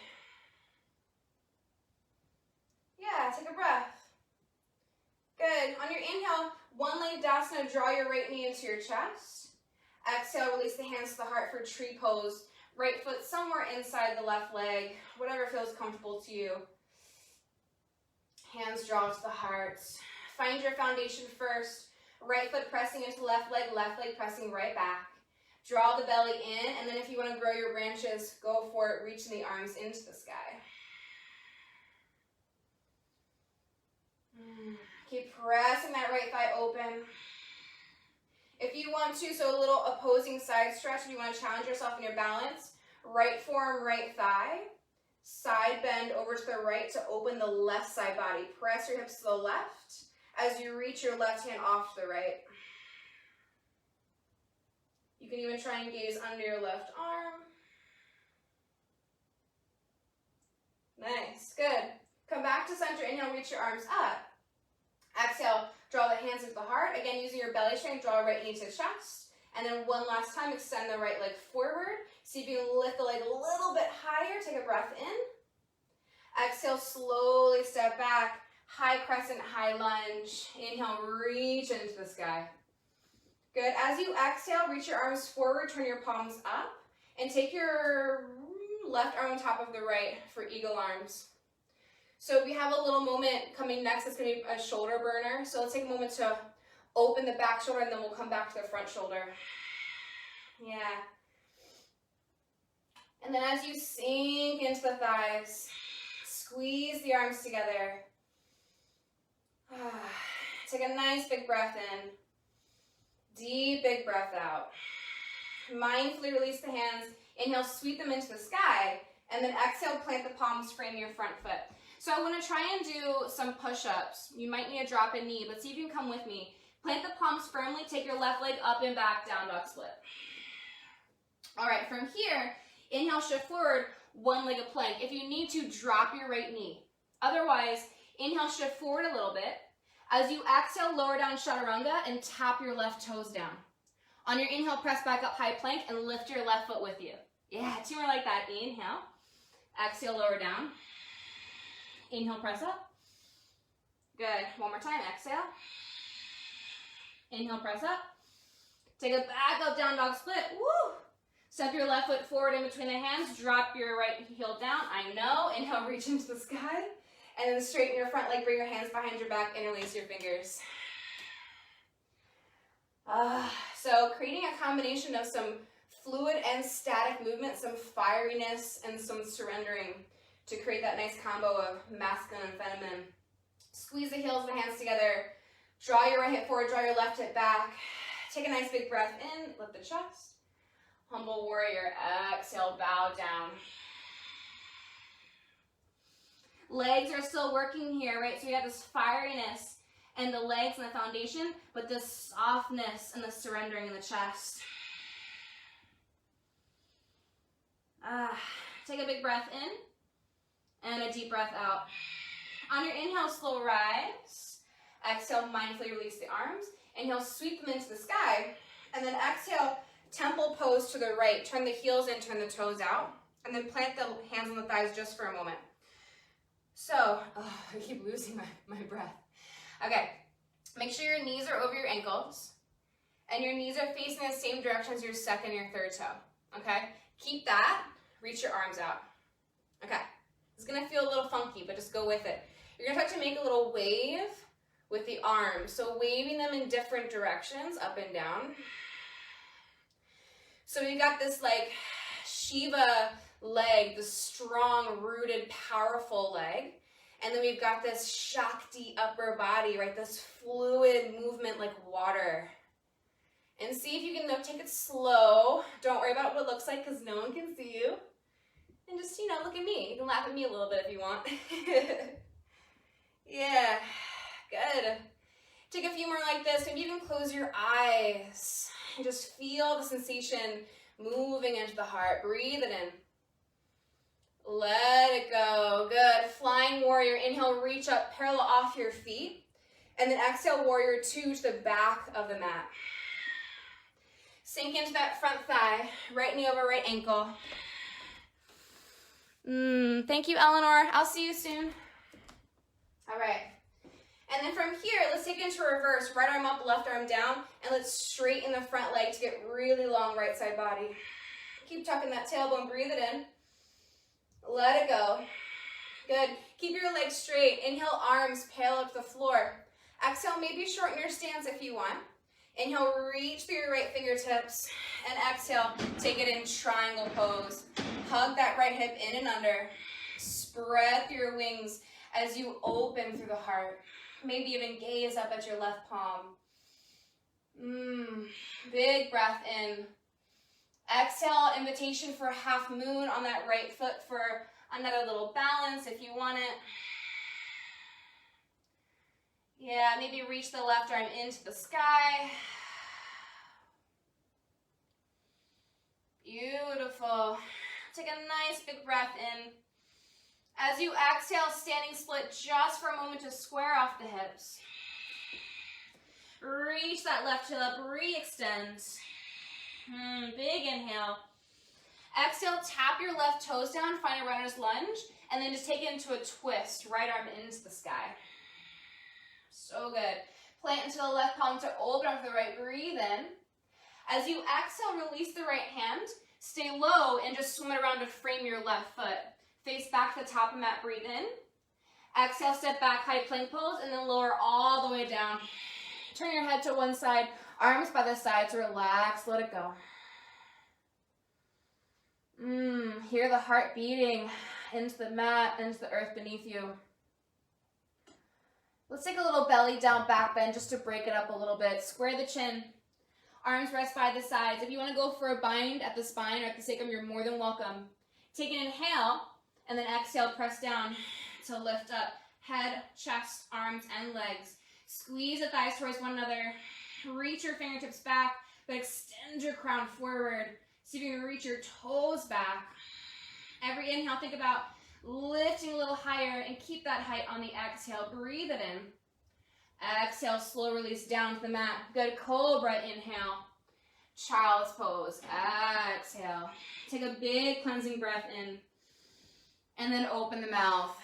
Yeah, take a breath. Good. On your inhale, one-legged Dasana, draw your right knee into your chest. Exhale, release the hands to the heart for tree pose. Right foot somewhere inside the left leg, whatever feels comfortable to you. Hands draw to the heart. Find your foundation first. Right foot pressing into left leg pressing right back. Draw the belly in, and then if you want to grow your branches, go for it, reaching the arms into the sky. Keep pressing that right thigh open. If you want to, so a little opposing side stretch, if you want to challenge yourself in your balance, right forearm, right thigh, side bend over to the right to open the left side body. Press your hips to the left as you reach your left hand off to the right. You can even try and gaze under your left arm. Nice, good. Come back to center, inhale, reach your arms up. Exhale, draw the hands into the heart. Again, using your belly strength, draw right knee to chest. And then one last time, extend the right leg forward. See if you can lift the leg a little bit higher. Take a breath in. Exhale, slowly step back. High crescent, high lunge. Inhale, reach into the sky. Good. As you exhale, reach your arms forward, turn your palms up, and take your left arm on top of the right for eagle arms. So we have a little moment coming next. It's going to be a shoulder burner. So let's take a moment to open the back shoulder, and then we'll come back to the front shoulder. Yeah. And then as you sink into the thighs, squeeze the arms together. Take a nice big breath in. Deep big breath out. Mindfully release the hands. Inhale, sweep them into the sky. And then exhale, plant the palms, frame your front foot. So I want to try and do some push-ups. You might need to drop a knee, but see if you can come with me. Plant the palms firmly. Take your left leg up and back, down dog split. All right, from here, inhale, shift forward, one-legged plank. If you need to, drop your right knee. Otherwise, inhale, shift forward a little bit. As you exhale, lower down chaturanga and tap your left toes down. On your inhale, press back up, high plank, and lift your left foot with you. Yeah, two more like that. Inhale. Exhale, lower down. Inhale, press up. Good. One more time. Exhale. Inhale, press up. Take a back up, down dog split. Woo! Step your left foot forward in between the hands. Drop your right heel down. I know. Inhale, reach into the sky. And then straighten your front leg. Bring your hands behind your back. Interlace your fingers. So creating a combination of some fluid and static movement, some fieriness and some surrendering to create that nice combo of masculine and feminine. Squeeze the heels of the hands together. Draw your right hip forward, draw your left hip back. Take a nice big breath in, lift the chest. Humble warrior, exhale, bow down. Legs are still working here, right? So we have this fieriness and the legs and the foundation, but this softness and the surrendering in the chest. Take a big breath in and a deep breath out. On your inhale, slow rise. Exhale, mindfully release the arms. Inhale, sweep them into the sky. And then exhale, temple pose to the right. Turn the heels in, turn the toes out. And then plant the hands on the thighs just for a moment. So, I keep losing my breath. Okay, make sure your knees are over your ankles. And your knees are facing the same direction as your second and your third toe. Okay, keep that. Reach your arms out. Okay, it's gonna feel a little funky, but just go with it. You're gonna start to make a little wave with the arms. So waving them in different directions, up and down. So we got this like Shiva leg, the strong, rooted, powerful leg. And then we've got this Shakti upper body, right? This fluid movement like water. And see if you can take it slow. Don't worry about what it looks like because no one can see you. And just, look at me. You can laugh at me a little bit if you want. Yeah, good. Take a few more like this. Maybe you can close your eyes and just feel the sensation moving into the heart. Breathe it in. Let it go. Good. Flying warrior. Inhale, reach up, parallel off your feet. And then exhale, warrior two to the back of the mat. Sink into that front thigh. Right knee over right ankle. Thank you, Eleanor. I'll see you soon. All right. And then from here, let's take it into reverse. Right arm up, left arm down. And let's straighten the front leg to get really long right side body. Keep tucking that tailbone. Breathe it in. Let it go. Good. Keep your legs straight. Inhale, arms parallel to the floor. Exhale, maybe shorten your stance if you want. Inhale, reach through your right fingertips. And exhale, take it in triangle pose. Hug that right hip in and under. Spread through your wings as you open through the heart. Maybe even gaze up at your left palm. Big breath in. Exhale, invitation for a half moon on that right foot for another little balance if you want it. Yeah, maybe reach the left arm into the sky. Beautiful. Take a nice big breath in. As you exhale, standing split just for a moment to square off the hips. Reach that left heel up, re-extend. Big inhale. Exhale, tap your left toes down, find a runner's lunge, and then just take it into a twist, right arm into the sky. So good. Plant into the left palm to open up the right, breathe in. As you exhale, release the right hand, stay low, and just swim it around to frame your left foot. Face back to the top of the mat, breathe in. Exhale, step back, high plank pose, and then lower all the way down. Turn your head to one side, arms by the sides, relax, let it go. Hear the heart beating into the mat, into the earth beneath you. Let's take a little belly down, back bend, just to break it up a little bit. Square the chin, arms rest by the sides. If you want to go for a bind at the spine or at the sacrum, you're more than welcome. Take an inhale, and then exhale, press down to lift up. Head, chest, arms, and legs. Squeeze the thighs towards one another. Reach your fingertips back, but extend your crown forward. See if you can reach your toes back. Every inhale, think about lifting a little higher and keep that height on the exhale. Breathe it in. Exhale, slow release down to the mat. Good. Cobra, inhale. Child's pose. Exhale. Take a big cleansing breath in. And then open the mouth.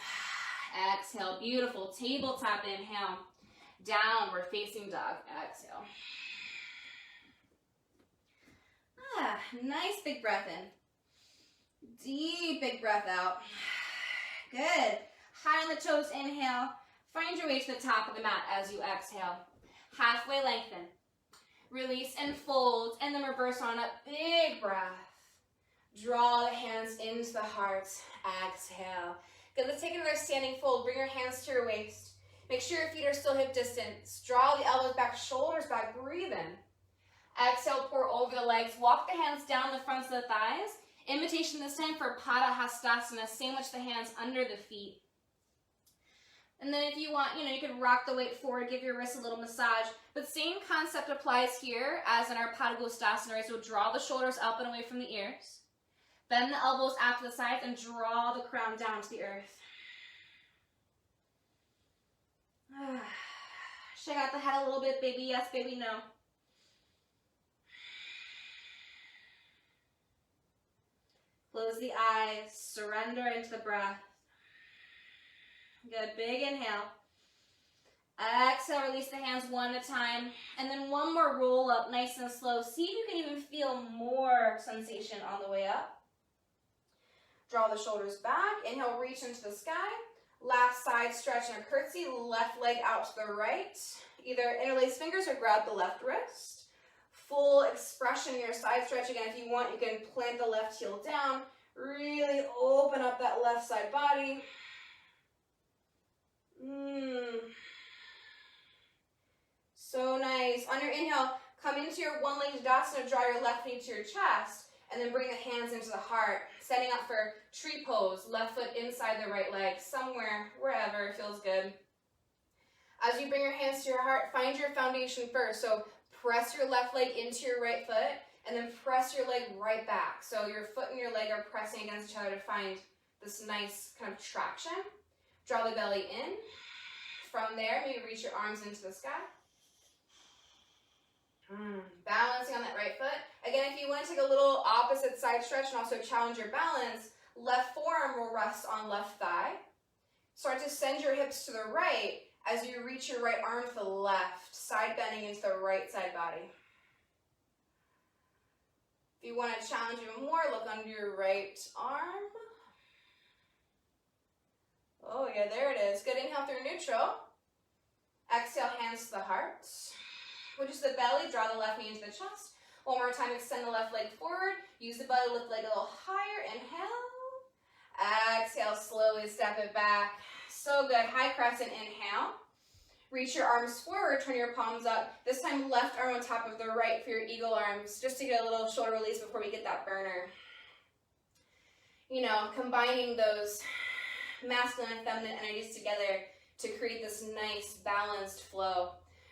Exhale. Beautiful. Tabletop, inhale. Downward facing dog. Exhale. Nice big breath in. Deep big breath out. Good. High on the toes, inhale. Find your way to the top of the mat as you exhale. Halfway lengthen. Release and fold, and then reverse on up. Big breath. Draw the hands into the heart. Exhale. Good, let's take another standing fold. Bring your hands to your waist. Make sure your feet are still hip distance. Draw the elbows back, shoulders back. Breathe in. Exhale, pour over the legs. Walk the hands down the fronts of the thighs. Invitation this time for Padahastasana. Sandwich the hands under the feet. And then if you want, you could rock the weight forward, give your wrists a little massage. But same concept applies here as in our Padahastasana, right? So draw the shoulders up and away from the ears. Bend the elbows out to the sides and draw the crown down to the earth. Shake out the head a little bit, baby yes, baby no. Close the eyes, surrender into the breath. Good, big inhale. Exhale, release the hands one at a time. And then one more roll up, nice and slow. See if you can even feel more sensation on the way up. Draw the shoulders back. Inhale, reach into the sky. Last side stretch in a curtsy. Left leg out to the right. Either interlace fingers or grab the left wrist. Full expression in your side stretch. Again, if you want, you can plant the left heel down. Really open up that left side body. So nice. On your inhale, come into your one-legged Tadasana. Draw your left knee to your chest. And then bring the hands into the heart. Setting up for tree pose. Left foot inside the right leg. Somewhere, wherever feels good. As you bring your hands to your heart, find your foundation first. So press your left leg into your right foot. And then press your leg right back. So your foot and your leg are pressing against each other to find this nice kind of traction. Draw the belly in. From there, maybe reach your arms into the sky. Balancing on that right foot. Again, if you want to take a little opposite side stretch and also challenge your balance, left forearm will rest on left thigh. Start to send your hips to the right as you reach your right arm to the left, side bending into the right side body. If you want to challenge even more, look under your right arm. Oh yeah, there it is. Good, inhale through neutral. Exhale, hands to the heart. Which is the belly, draw the left knee into the chest. One more time, extend the left leg forward. Use the belly, lift the leg a little higher. Inhale. Exhale, slowly step it back. So good. High crescent, inhale. Reach your arms forward, turn your palms up. This time, left arm on top of the right for your eagle arms, just to get a little shoulder release before we get that burner. Combining those masculine and feminine energies together to create this nice, balanced flow.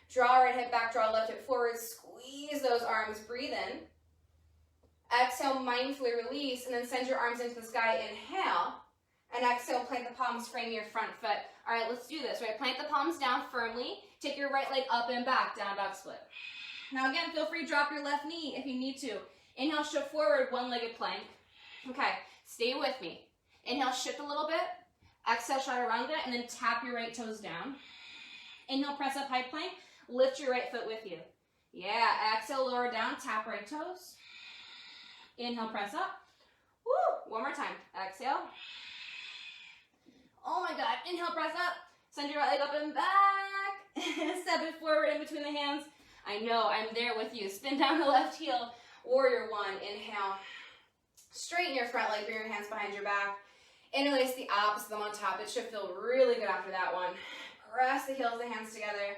Draw right hip back, draw left hip forward, squeeze those arms, breathe in. Exhale, mindfully release, and then send your arms into the sky, inhale. And exhale, plant the palms, frame your front foot. All right, let's do this, right? Plant the palms down firmly. Take your right leg up and back, down dog split. Now again, feel free to drop your left knee if you need to. Inhale, shift forward, one-legged plank. Okay, stay with me. Inhale, shift a little bit. Exhale, chaturanga, and then tap your right toes down. Inhale, press up, high plank. Lift your right foot with you. Yeah, exhale, lower down, tap right toes. Inhale, press up. Woo! One more time. Exhale. Oh my God. Inhale, press up. Send your right leg up and back. Step it forward in between the hands. I know, I'm there with you. Spin down the left heel. Warrior one. Inhale. Straighten your front leg. Bring your hands behind your back. Interlace the opposite of them on top. It should feel really good after that one. Press the heels of the hands together.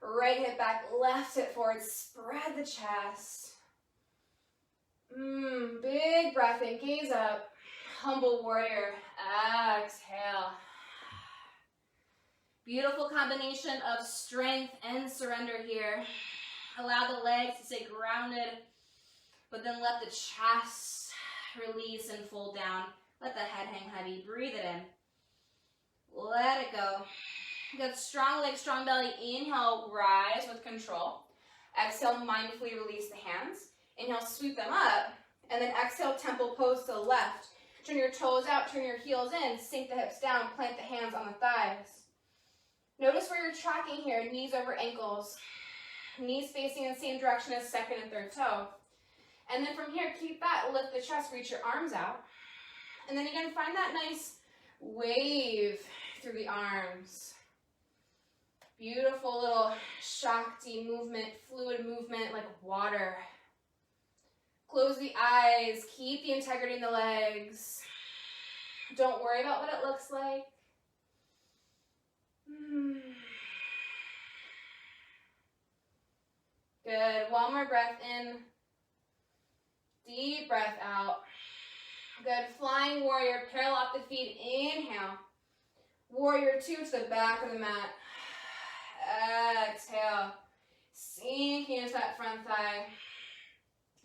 Right hip back, left hip forward, spread the chest. Big breath in, gaze up. Humble warrior, exhale. Beautiful combination of strength and surrender here. Allow the legs to stay grounded, but then let the chest release and fold down. Let the head hang heavy, breathe it in. Let it go. Good, strong legs, strong belly. Inhale, rise with control. Exhale, mindfully release the hands. Inhale, sweep them up. And then exhale, temple pose to the left. Turn your toes out, turn your heels in, sink the hips down, plant the hands on the thighs. Notice where you're tracking here, knees over ankles. Knees facing in the same direction as second and third toe. And then from here, keep that, lift the chest, reach your arms out. And then again, find that nice wave through the arms. Beautiful little Shakti movement, fluid movement like water. Close the eyes, keep the integrity in the legs. Don't worry about what it looks like. Good, one more breath in. Deep breath out. Good, flying warrior, parallel off the feet, inhale. Warrior 2 to the back of the mat. Exhale, sinking into that front thigh.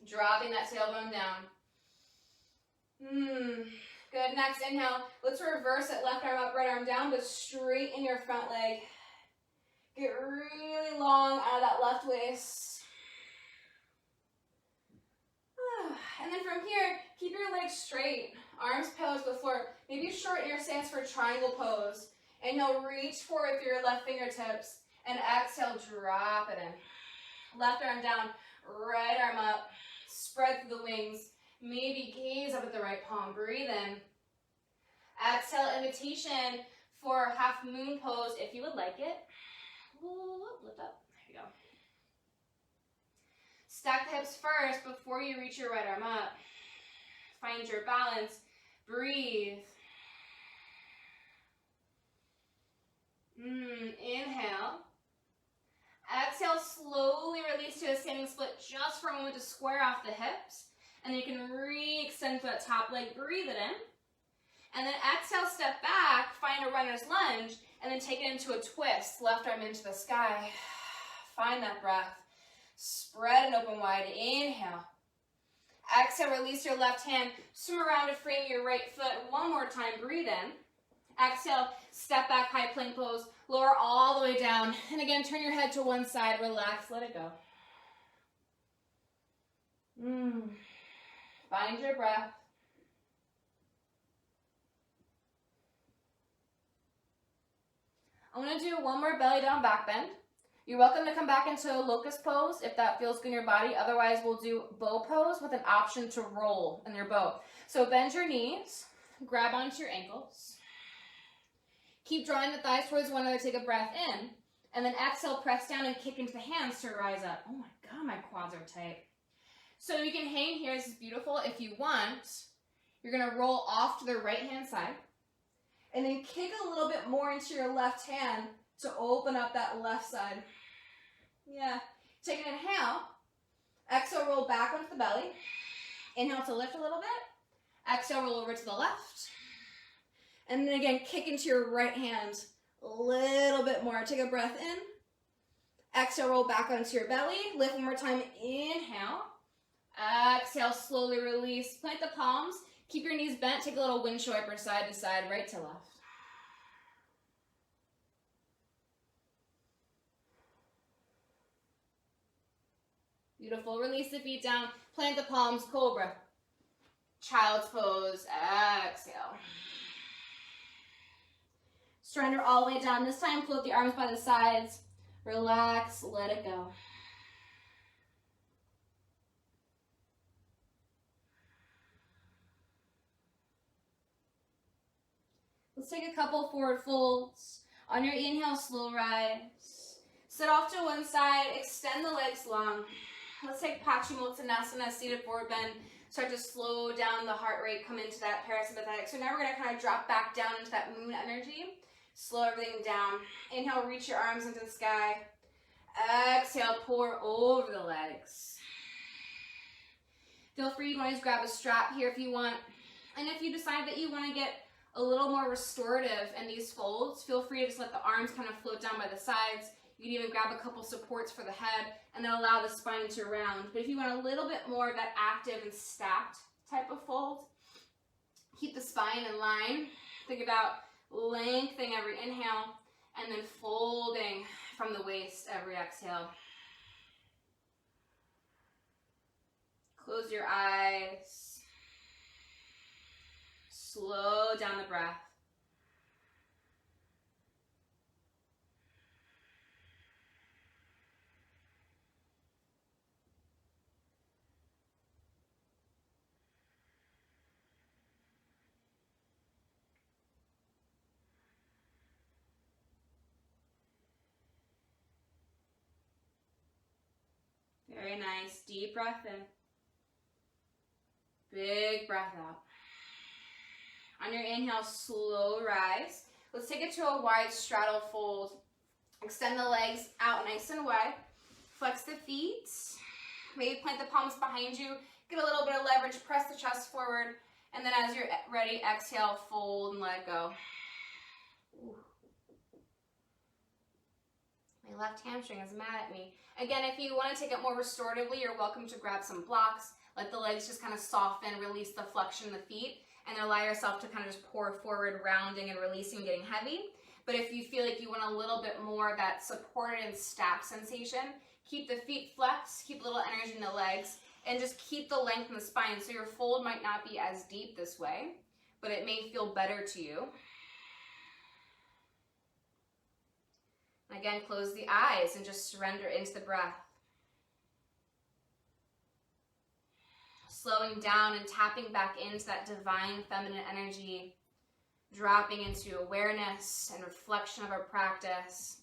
Dropping that tailbone down. Good, next inhale. Let's reverse it, left arm up, right arm down, but straighten your front leg. Get really long out of that left waist. And then from here, keep your legs straight. Arms parallel to the floor. Maybe shorten your stance for triangle pose. Inhale, reach forward through your left fingertips. And exhale, drop it in. Left arm down, right arm up. Spread through the wings. Maybe gaze up at the right palm. Breathe in. Exhale, invitation for half moon pose if you would like it. Lift up. There you go. Stack the hips first before you reach your right arm up. Find your balance. Breathe. Inhale. Exhale, slowly release to a standing split just for a moment to square off the hips. And then you can re-extend that top leg. Breathe it in. And then exhale, step back, find a runner's lunge, and then take it into a twist. Left arm into the sky. Find that breath. Spread and open wide. Inhale. Exhale, release your left hand. Swim around to frame your right foot. One more time. Breathe in. Exhale, step back, high plank pose. Lower all the way down. And again, turn your head to one side. Relax, let it go. Find your breath. I'm going to do one more belly down back bend. You're welcome to come back into locust pose if that feels good in your body. Otherwise, we'll do bow pose with an option to roll in your bow. So bend your knees, grab onto your ankles. Keep drawing the thighs towards one another. Take a breath in. And then exhale, press down and kick into the hands to rise up. Oh my God, my quads are tight. So you can hang here. This is beautiful. If you want, you're going to roll off to the right-hand side. And then kick a little bit more into your left hand to open up that left side. Yeah. Take an inhale. Exhale, roll back onto the belly. Inhale to lift a little bit. Exhale, roll over to the left. And then again, kick into your right hand a little bit more. Take a breath in. Exhale, roll back onto your belly. Lift one more time. Inhale. Exhale, slowly release. Plant the palms. Keep your knees bent. Take a little windshield wiper side to side, right to left. Beautiful. Release the feet down. Plant the palms. Cobra. Child's pose. Exhale. Surrender all the way down. This time, float the arms by the sides. Relax. Let it go. Let's take a couple forward folds. On your inhale, slow rise. Sit off to one side. Extend the legs long. Let's take Paschimottanasana, seated forward bend. Start to slow down the heart rate, come into that parasympathetic. So now we're going to kind of drop back down into that moon energy. Slow everything down. Inhale, reach your arms into the sky. Exhale, pour over the legs. Feel free, you can always grab a strap here if you want. And if you decide that you want to get a little more restorative in these folds, feel free to just let the arms kind of float down by the sides. You can even grab a couple supports for the head and then allow the spine to round. But if you want a little bit more of that active and stacked type of fold, keep the spine in line. Think about lengthening every inhale and then folding from the waist every exhale. Close your eyes. Slow down the breath. Very nice. Deep breath in. Big breath out. On your inhale, slow rise. Let's take it to a wide straddle fold. Extend the legs out nice and wide. Flex the feet. Maybe plant the palms behind you. Get a little bit of leverage. Press the chest forward. And then as you're ready, exhale, fold and let go. Ooh. My left hamstring is mad at me. Again, if you want to take it more restoratively, you're welcome to grab some blocks. Let the legs just kind of soften, release the flexion of the feet, and then allow yourself to kind of just pour forward, rounding and releasing, getting heavy. But if you feel like you want a little bit more of that supported and stacked sensation, keep the feet flexed, keep a little energy in the legs, and just keep the length in the spine. So your fold might not be as deep this way, but it may feel better to you. And again, close the eyes and just surrender into the breath. Slowing down and tapping back into that divine feminine energy, dropping into awareness and reflection of our practice,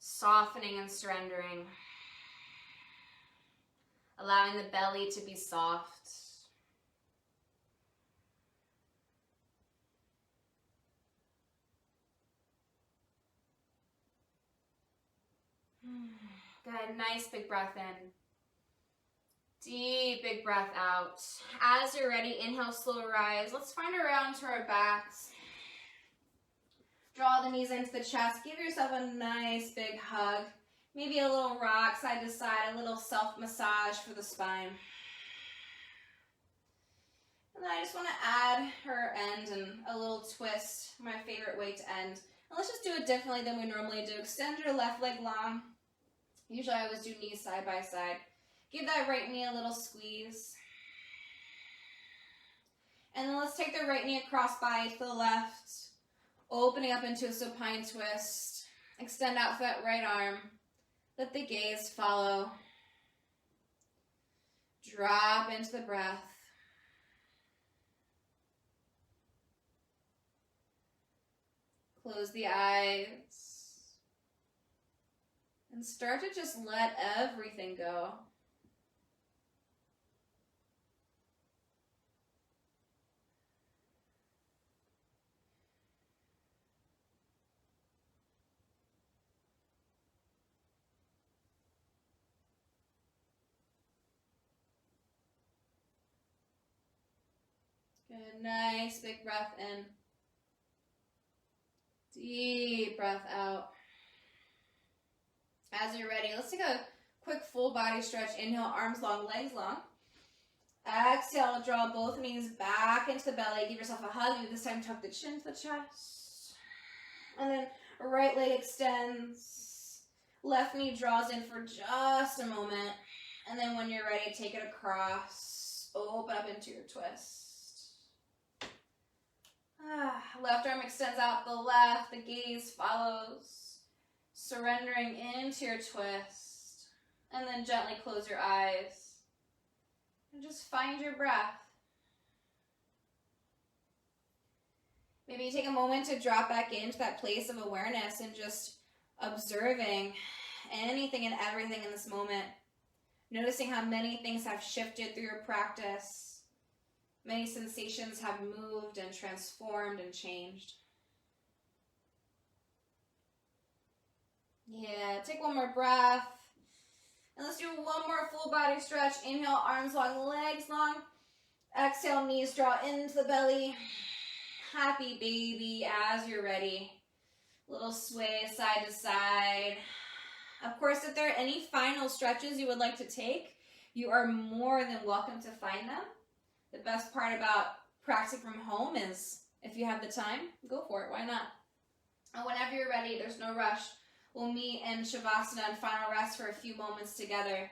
softening and surrendering, allowing the belly to be soft. Good, nice big breath in. Deep big breath out. As you're ready, inhale, slow rise. Let's find around to our backs. Draw the knees into the chest. Give yourself a nice big hug. Maybe a little rock side to side, a little self-massage for the spine. And then I just want to add her end and a little twist, my favorite way to end. And let's just do it differently than we normally do. Extend your left leg long. Usually I always do knees side by side. Give that right knee a little squeeze. And then let's take the right knee across body to the left, opening up into a supine twist. Extend out that right arm. Let the gaze follow. Drop into the breath. Close the eyes. And start to just let everything go. Good, nice big breath in. Deep breath out. As you're ready, let's take a quick full body stretch. Inhale, arms long, legs long. Exhale, draw both knees back into the belly. Give yourself a hug. Maybe this time tuck the chin to the chest. And then right leg extends. Left knee draws in for just a moment. And then when you're ready, take it across. Open up into your twist. Left arm extends out the left. The gaze follows. Surrendering into your twist. And then gently close your eyes. And just find your breath. Maybe you take a moment to drop back into that place of awareness and just observing anything and everything in this moment. Noticing how many things have shifted through your practice. Many sensations have moved and transformed and changed. Yeah, take one more breath. And let's do one more full body stretch. Inhale, arms long, legs long. Exhale, knees draw into the belly. Happy baby as you're ready. Little sway side to side. Of course, if there are any final stretches you would like to take, you are more than welcome to find them. The best part about practicing from home is if you have the time, go for it. Why not? And whenever you're ready, there's no rush. We'll meet in Shavasana and final rest for a few moments together.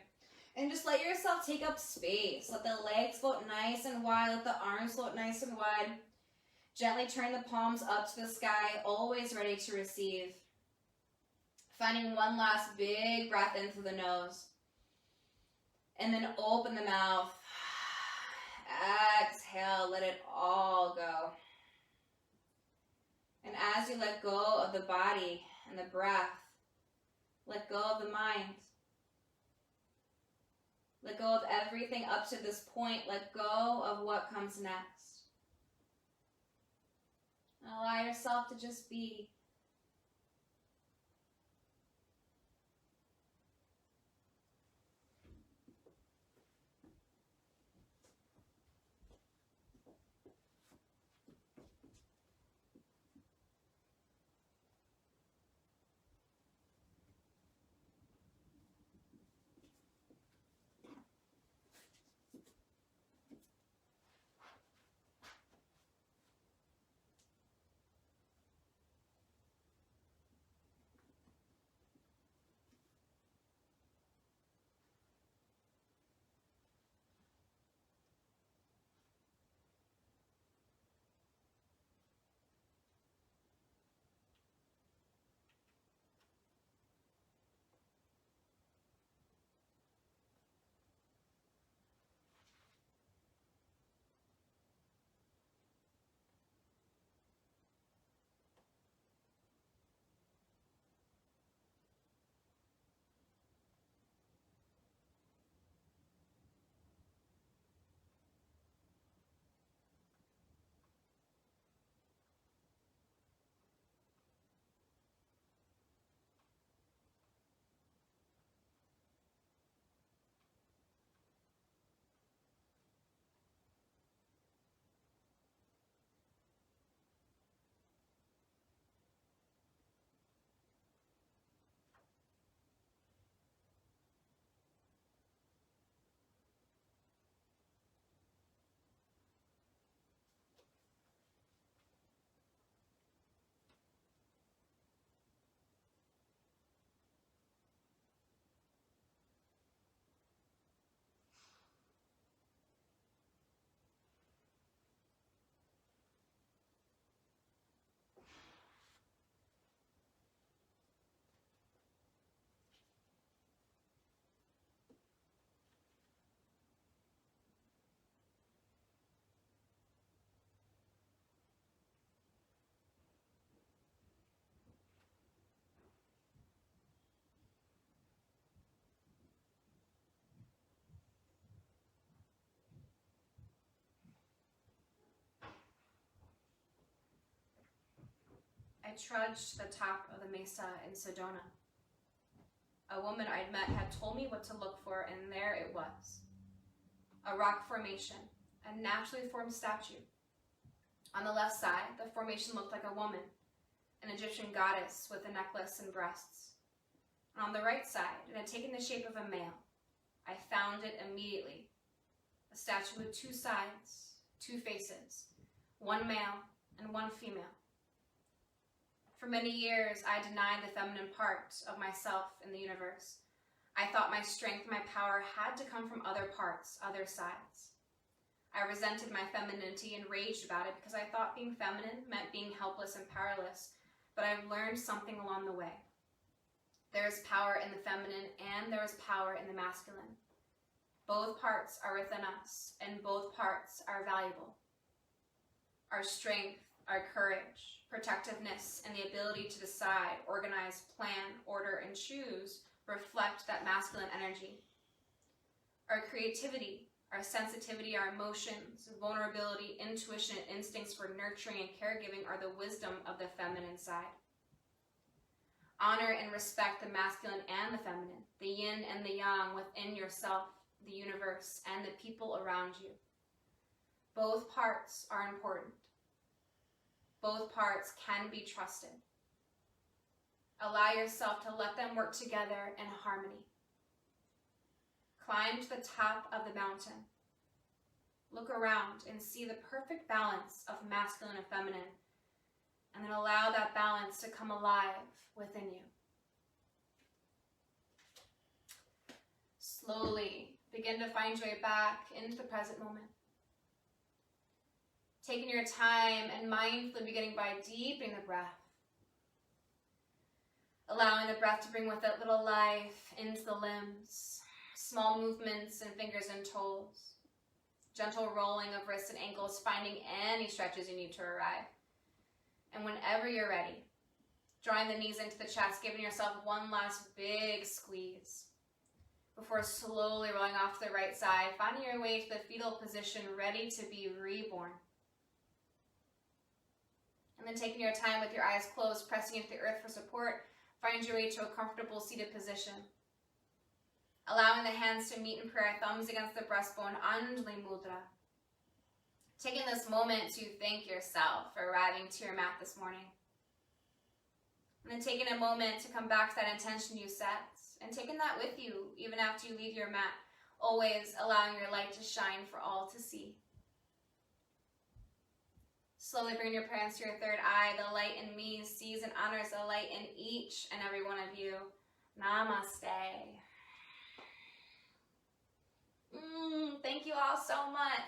And just let yourself take up space. Let the legs float nice and wide. Let the arms float nice and wide. Gently turn the palms up to the sky, always ready to receive. Finding one last big breath in through the nose. And then open the mouth. Exhale, let it all go. And as you let go of the body and the breath, let go of the mind. Let go of everything up to this point. Let go of what comes next. Allow yourself to just be. I trudged to the top of the mesa in Sedona. A woman I'd met had told me what to look for, and there it was. A rock formation, a naturally formed statue. On the left side, the formation looked like a woman, an Egyptian goddess with a necklace and breasts. And on the right side, it had taken the shape of a male. I found it immediately. A statue with two sides, two faces, one male and one female. For many years, I denied the feminine part of myself in the universe. I thought my strength, my power had to come from other parts, other sides. I resented my femininity and raged about it because I thought being feminine meant being helpless and powerless, but I've learned something along the way. There is power in the feminine and there is power in the masculine. Both parts are within us and both parts are valuable. Our strength, our courage, protectiveness, and the ability to decide, organize, plan, order, and choose reflect that masculine energy. Our creativity, our sensitivity, our emotions, vulnerability, intuition, and instincts for nurturing and caregiving are the wisdom of the feminine side. Honor and respect the masculine and the feminine, the yin and the yang within yourself, the universe, and the people around you. Both parts are important. Both parts can be trusted. Allow yourself to let them work together in harmony. Climb to the top of the mountain. Look around and see the perfect balance of masculine and feminine, and then allow that balance to come alive within you. Slowly begin to find your way back into the present moment. Taking your time and mindfully beginning by deepening the breath. Allowing the breath to bring with it little life into the limbs. Small movements in fingers and toes. Gentle rolling of wrists and ankles, finding any stretches you need to arrive. And whenever you're ready, drawing the knees into the chest, giving yourself one last big squeeze. before slowly rolling off to the right side, finding your way to the fetal position, ready to be reborn. And then taking your time with your eyes closed, pressing into the earth for support, find your way to a comfortable seated position. Allowing the hands to meet in prayer, thumbs against the breastbone, Anjali Mudra. Taking this moment to thank yourself for arriving to your mat this morning. And then taking a moment to come back to that intention you set, and taking that with you even after you leave your mat, always allowing your light to shine for all to see. Slowly bring your hands to your third eye. The light in me sees and honors the light in each and every one of you. Namaste. Thank you all so much.